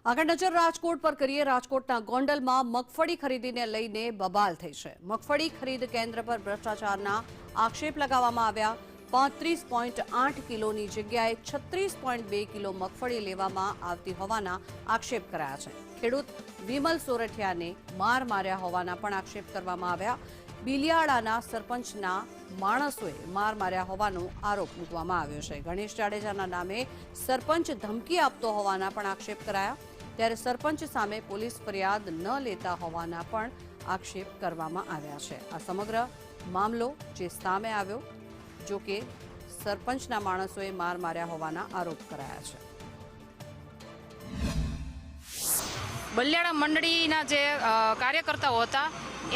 આગળ નજર રાજકોટ પર કરીએ। રાજકોટના ગોંડલમાં મગફળી ખરીદીને લઈને બબાલ થઈ છે। મગફળી ખરીદ કેન્દ્ર પર ભ્રષ્ટાચારના આક્ષેપ લગાવવામાં આવ્યા। 35.8 કિલોની જગ્યાએ 36.2 કિલો મગફળી લેવામાં આવતી હોવાના આક્ષેપ કરાયા છે। ખેડૂત વિમલ સોરઠિયાને માર્યા હોવાના પણ આક્ષેપ કરવામાં આવ્યા। બિલિયાળાના સરપંચના માણસોએ માર્યા હોવાનો આરોપ મૂકવામાં આવ્યો છે। ગણેશ જાડેજાના નામે સરપંચ ધમકી આપતો હોવાના પણ આક્ષેપ કરાયા। ત્યારે સરપંચ સામે પોલીસ ફરિયાદ ન લેતા હોવાના પણ આક્ષેપ કરવામાં આવ્યા છે। આ સમગ્ર મામલો જે સામે આવ્યો, જો કે સરપંચના માણસોએ માર્યા હોવાના આરોપ કરાયા છે। બલિયાળા મંડળીના જે કાર્યકર્તાઓ હતા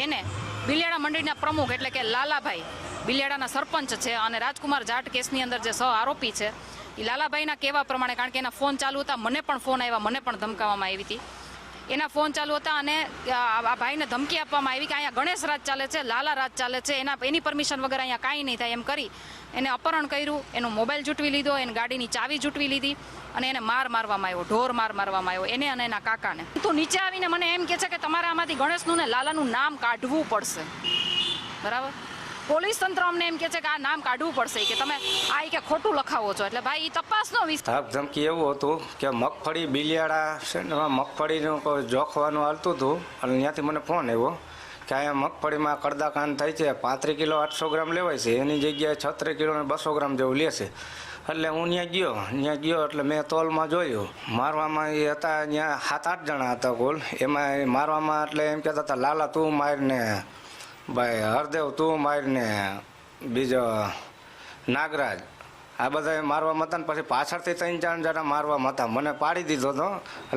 એને બિલિયાળા મંડળીના પ્રમુખ એટલે કે લાલાભાઈ બિલિયાળાના સરપંચ છે અને રાજકુમાર જાટ કેસની અંદર જે સહ આરોપી છે એ લાલાભાઈના કહેવા પ્રમાણે, કારણ કે એના ફોન ચાલુ હતા, મને પણ ફોન આવ્યા, મને પણ ધમકાવવામાં આવી હતી, એના ફોન ચાલુ હતા અને આ ભાઈને ધમકી આપવામાં આવી કે અહીંયા ગણેશ રાજ ચાલે છે, લાલા રાજ ચાલે છે, એની પરમિશન વગર અહીંયા કાંઈ નહીં થાય એમ કરી એને અપહરણ કર્યું, એનો મોબાઈલ જૂટવી લીધો, એની ગાડીની ચાવી જૂટવી લીધી અને એને મારવામાં આવ્યો, ઢોર મારવામાં આવ્યો એને અને એના કાકાને। તો નીચે આવીને મને એમ કહે છે કે તમારે આમાંથી ગણેશનું ને લાલાનું નામ કાઢવું પડશે, બરાબર। પોલીસ તંત્ર અમને એમ કહે છે કે આ નામ કાઢવું પડશે, કે તમે આ કે ખોટું લખાવો છો, એટલે ભાઈ એ તપાસનો વિસ્તાર। ધમકી એવું હતું કે મગફળી બિલિયાળા છે ને મગફળીનું કોઈ જોખવાનું હાલતું હતું અને ત્યાંથી મને ફોન આવ્યો કે અહીંયા મગફળીમાં કડદાકાંડ થાય છે, 35 કિલો 800 ગ્રામ લેવાય છે, એની જગ્યાએ 36 કિલો ને 200 ગ્રામ જેવું લેશે। એટલે હું ત્યાં ગયો એટલે મેં તોલમાં જોયું, મારવામાં એ હતા ત્યાં 7-8 જણા હતા કુલ, એમાં મારવામાં એટલે એમ કહેતા હતા લાલા તું મારને, ભાઈ હરદેવ તું મારને, બીજો નાગરાજ, આ બધા મારવામાં હતા ને પછી પાછળથી 3-4 જણા મારવામાં હતા, મને પાડી દીધો હતો। એટલે